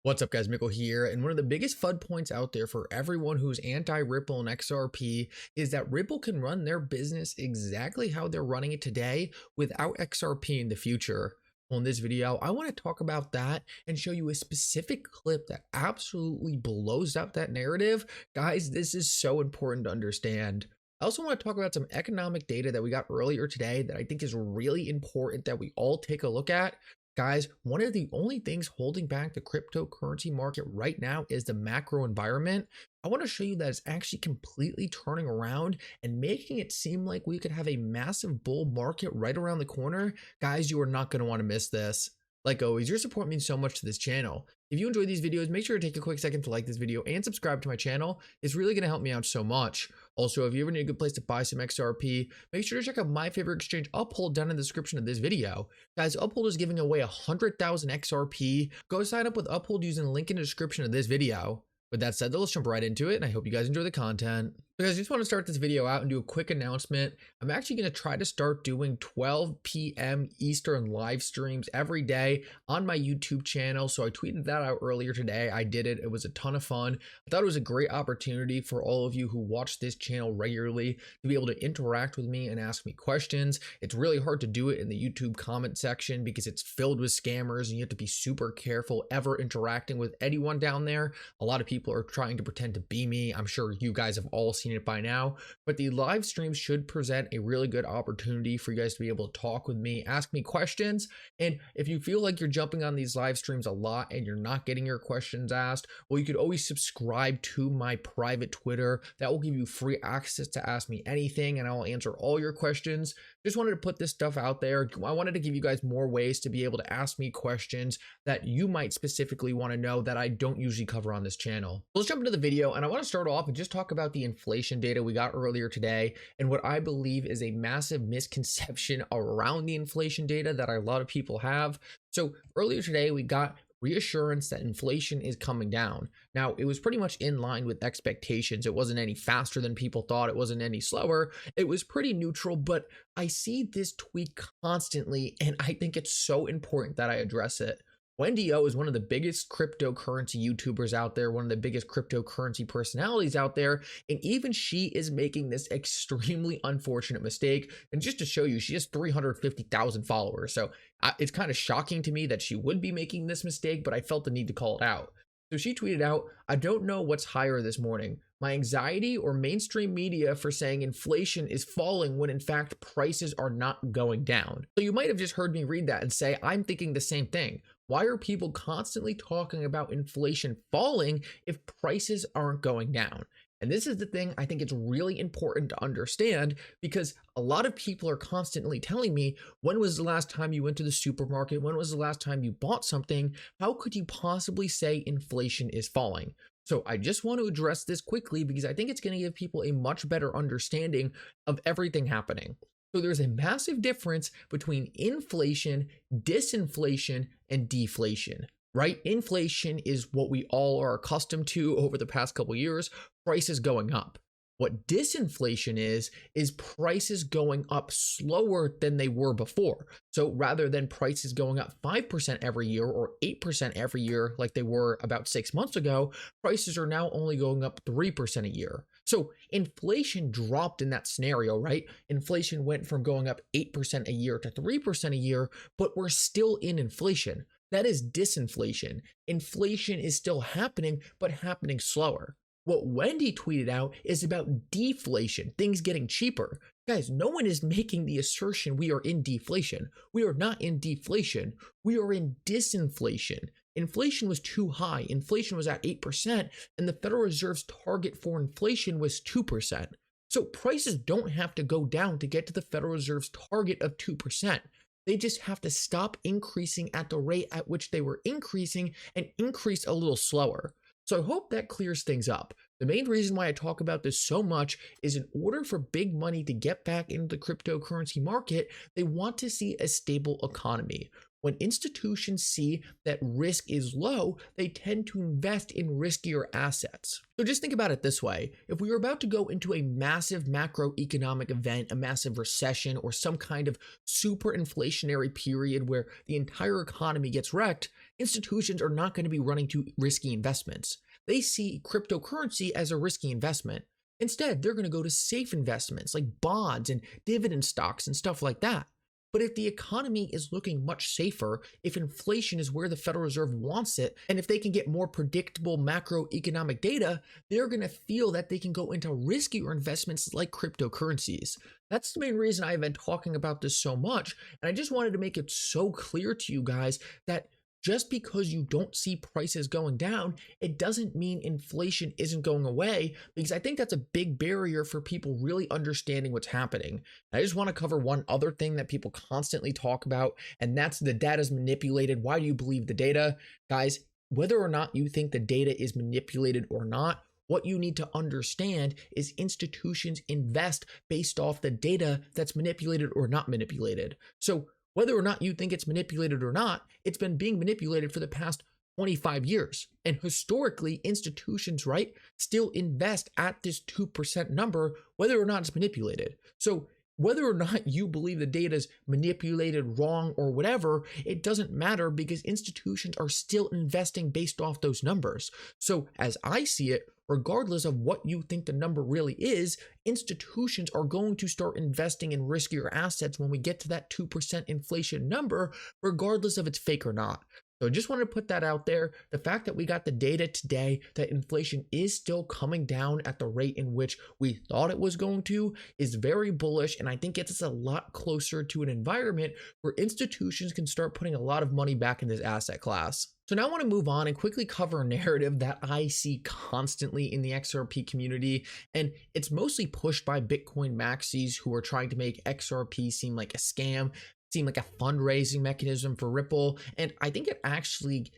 What's up guys, Mickle here, and one of the biggest FUD points out there for everyone who's anti-Ripple and XRP is that Ripple can run their business exactly how they're running it today without XRP in the future. Well, in this video, I want to talk about that and show you a specific clip that absolutely blows up that narrative. Guys, this is so important to understand. I also want to talk about some economic data that we got earlier today that I think is really important that we all take a look at. Guys, one of the only things holding back the cryptocurrency market right now is the macro environment. I want to show you that it's actually completely turning around and making it seem like we could have a massive bull market right around the corner. Guys, you are not going to want to miss this. Like always, your support means so much to this channel. If you enjoy these videos, make sure to take a quick second to like this video and subscribe to my channel. It's really going to help me out so much. Also, if you ever need a good place to buy some XRP, make sure to check out my favorite exchange, Uphold, down in the description of this video. Guys, Uphold is giving away 100,000 XRP. Go sign up with Uphold using the link in the description of this video. With that said, let's jump right into it, and I hope you guys enjoy the content. So guys, I just want to start this video out and do a quick announcement. I'm actually going to try to start doing 12 p.m. Eastern live streams every day on my YouTube channel. So I tweeted that out earlier today. I did it. It was a ton of fun. I thought it was a great opportunity for all of you who watch this channel regularly to be able to interact with me and ask me questions. It's really hard to do it in the YouTube comment section because it's filled with scammers and you have to be super careful ever interacting with anyone down there. A lot of people are trying to pretend to be me. I'm sure you guys have all seen it by now, but the live streams should present a really good opportunity for you guys to be able to talk with me, ask me questions. And if you feel like you're jumping on these live streams a lot and you're not getting your questions asked, well, you could always subscribe to my private Twitter. That will give you free access to ask me anything and I'll answer all your questions. Just wanted to put this stuff out there. I wanted to give you guys more ways to be able to ask me questions that you might specifically want to know that I don't usually cover on this channel. Let's jump into the video, and I want to start off and just talk about the inflation data we got earlier today and what I believe is a massive misconception around the inflation data that a lot of people have. So earlier today, we got reassurance that inflation is coming down. Now, it was pretty much in line with expectations. It wasn't any faster than people thought. It wasn't any slower. It was pretty neutral, but I see this tweet constantly, and I think it's so important that I address it. Wendy O is one of the biggest cryptocurrency YouTubers out there, one of the biggest cryptocurrency personalities out there, and even she is making this extremely unfortunate mistake. And just to show you, she has 350,000 followers. So it's kind of shocking to me that she would be making this mistake, but I felt the need to call it out. So she tweeted out, "I don't know what's higher this morning, my anxiety or mainstream media for saying inflation is falling when in fact prices are not going down." So you might have just heard me read that and say, I'm thinking the same thing. Why are people constantly talking about inflation falling if prices aren't going down? And this is the thing I think it's really important to understand, because a lot of people are constantly telling me, when was the last time you went to the supermarket? When was the last time you bought something? How could you possibly say inflation is falling? So I just want to address this quickly because I think it's going to give people a much better understanding of everything happening. So there's a massive difference between inflation, disinflation, and deflation. Right? Inflation is what we all are accustomed to over the past couple of years, prices going up. What disinflation is prices going up slower than they were before. So rather than prices going up 5% every year or 8% every year like they were about 6 months ago, prices are now only going up 3% a year. So inflation dropped in that scenario, right? Inflation went from going up 8% a year to 3% a year, but we're still in inflation. That is disinflation. Inflation is still happening, but happening slower. What Wendy tweeted out is about deflation, things getting cheaper. Guys, no one is making the assertion we are in deflation. We are not in deflation. We are in disinflation. Inflation was too high. Inflation was at 8%, and the Federal Reserve's target for inflation was 2%. So prices don't have to go down to get to the Federal Reserve's target of 2%. They just have to stop increasing at the rate at which they were increasing and increase a little slower. So I hope that clears things up. The main reason why I talk about this so much is in order for big money to get back into the cryptocurrency market, they want to see a stable economy. When institutions see that risk is low, they tend to invest in riskier assets. So just think about it this way. If we were about to go into a massive macroeconomic event, a massive recession, or some kind of super inflationary period where the entire economy gets wrecked, institutions are not going to be running to risky investments. They see cryptocurrency as a risky investment. Instead, they're going to go to safe investments like bonds and dividend stocks and stuff like that. But if the economy is looking much safer, if inflation is where the Federal Reserve wants it, and if they can get more predictable macroeconomic data, they're going to feel that they can go into riskier investments like cryptocurrencies. That's the main reason I've been talking about this so much. And I just wanted to make it so clear to you guys that just because you don't see prices going down, it doesn't mean inflation isn't going away, because I think that's a big barrier for people really understanding what's happening. I just want to cover one other thing that people constantly talk about, and that's the data is manipulated. Why do you believe the data? Guys, whether or not you think the data is manipulated or not, what you need to understand is institutions invest based off the data that's manipulated or not manipulated. So whether or not you think it's manipulated or not, it's been being manipulated for the past 25 years. And historically, institutions, right, still invest at this 2% number, whether or not it's manipulated. So whether or not you believe the data is manipulated, wrong, or whatever, it doesn't matter, because institutions are still investing based off those numbers. So as I see it, regardless of what you think the number really is, institutions are going to start investing in riskier assets when we get to that 2% inflation number, regardless of it's fake or not. So I just wanted to put that out there. The fact that we got the data today that inflation is still coming down at the rate in which we thought it was going to is very bullish, and I think gets us a lot closer to an environment where institutions can start putting a lot of money back in this asset class. So now I want to move on and quickly cover a narrative that I see constantly in the XRP community, and it's mostly pushed by Bitcoin maxis who are trying to make XRP seem like a scam, seem like a fundraising mechanism for Ripple. And I think it actually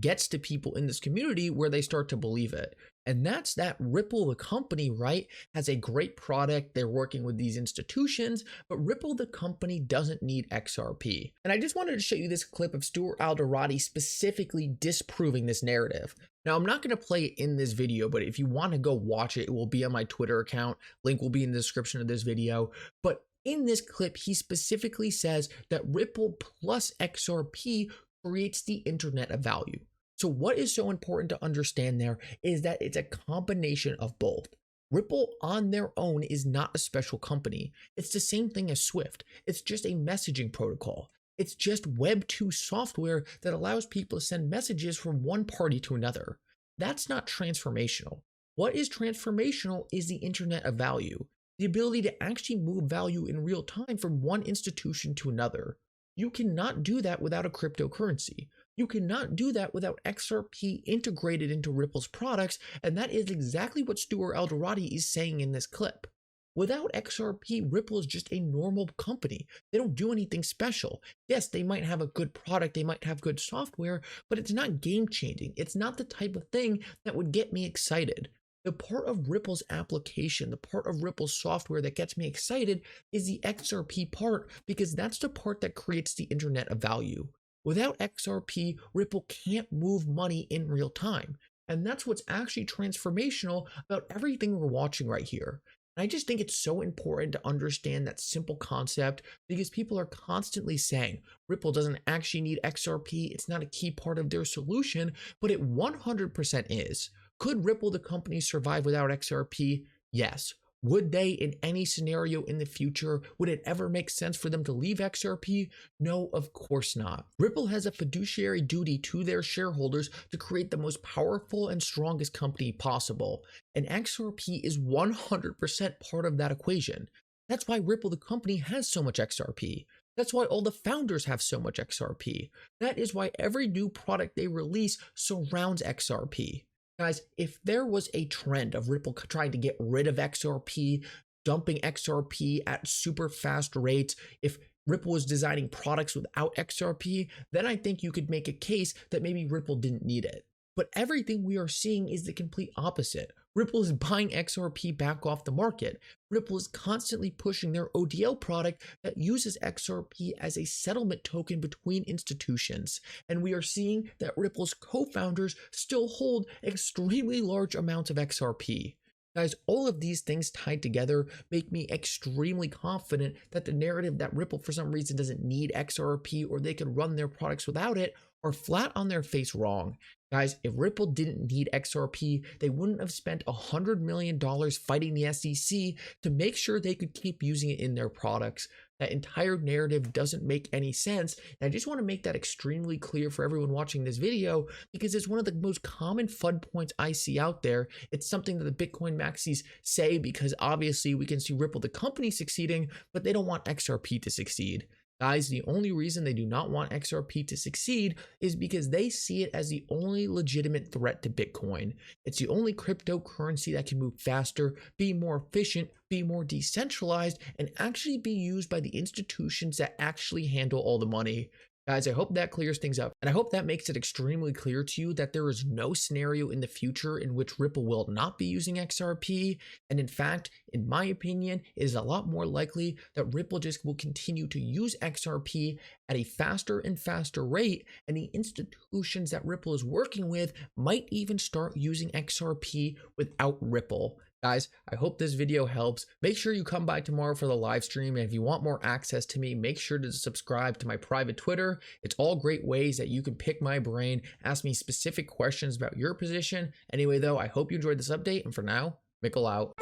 gets to people in this community where they start to believe it. And that's that Ripple, the company, right, has a great product. They're working with these institutions, but Ripple, the company, doesn't need XRP. And I just wanted to show you this clip of Stuart Alderoty specifically disproving this narrative. Now, I'm not going to play it in this video, but if you want to go watch it, it will be on my Twitter account. Link will be in the description of this video. But in this clip, he specifically says that Ripple plus XRP creates the internet of value. So what is so important to understand there is that it's a combination of both. Ripple on their own is not a special company. It's the same thing as Swift. It's just a messaging protocol. It's just Web 2 software that allows people to send messages from one party to another. That's not transformational. What is transformational is the internet of value, the ability to actually move value in real time from one institution to another. You cannot do that without a cryptocurrency. You cannot do that without XRP integrated into Ripple's products, and that is exactly what Stuart Alderoty is saying in this clip. Without XRP, Ripple is just a normal company. They don't do anything special. Yes, they might have a good product, they might have good software, but it's not game-changing. It's not the type of thing that would get me excited. The part of Ripple's application, the part of Ripple's software that gets me excited is the XRP part, because that's the part that creates the internet of value. Without XRP, Ripple can't move money in real time. And that's what's actually transformational about everything we're watching right here. And I just think it's so important to understand that simple concept, because people are constantly saying Ripple doesn't actually need XRP. It's not a key part of their solution, but it 100% is. Could Ripple, the company, survive without XRP? Yes. Would they in any scenario in the future? Would it ever make sense for them to leave XRP? No, of course not. Ripple has a fiduciary duty to their shareholders to create the most powerful and strongest company possible. And XRP is 100% part of that equation. That's why Ripple, the company, has so much XRP. That's why all the founders have so much XRP. That is why every new product they release surrounds XRP. Guys, if there was a trend of Ripple trying to get rid of XRP, dumping XRP at super fast rates, if Ripple was designing products without XRP, then I think you could make a case that maybe Ripple didn't need it. But everything we are seeing is the complete opposite. Ripple is buying XRP back off the market. Ripple is constantly pushing their ODL product that uses XRP as a settlement token between institutions. And we are seeing that Ripple's co-founders still hold extremely large amounts of XRP. Guys, all of these things tied together make me extremely confident that the narrative that Ripple for some reason doesn't need XRP or they can run their products without it are flat on their face wrong. Guys, if Ripple didn't need XRP, they wouldn't have spent $100 million fighting the SEC to make sure they could keep using it in their products. That entire narrative doesn't make any sense. And I just want to make that extremely clear for everyone watching this video because it's one of the most common FUD points I see out there. It's something that the Bitcoin maxis say because obviously we can see Ripple, the company, succeeding, but they don't want XRP to succeed. Guys, the only reason they do not want XRP to succeed is because they see it as the only legitimate threat to Bitcoin. It's the only cryptocurrency that can move faster, be more efficient, be more decentralized, and actually be used by the institutions that actually handle all the money. Guys, I hope that clears things up, and I hope that makes it extremely clear to you that there is no scenario in the future in which Ripple will not be using XRP, and in fact, in my opinion, it is a lot more likely that Ripple just will continue to use XRP at a faster and faster rate, and the institutions that Ripple is working with might even start using XRP without Ripple. Guys, I hope this video helps. Make sure you come by tomorrow for the live stream. And if you want more access to me, make sure to subscribe to my private Twitter. It's all great ways that you can pick my brain, ask me specific questions about your position. Anyway, though, I hope you enjoyed this update. And for now, Mickle out.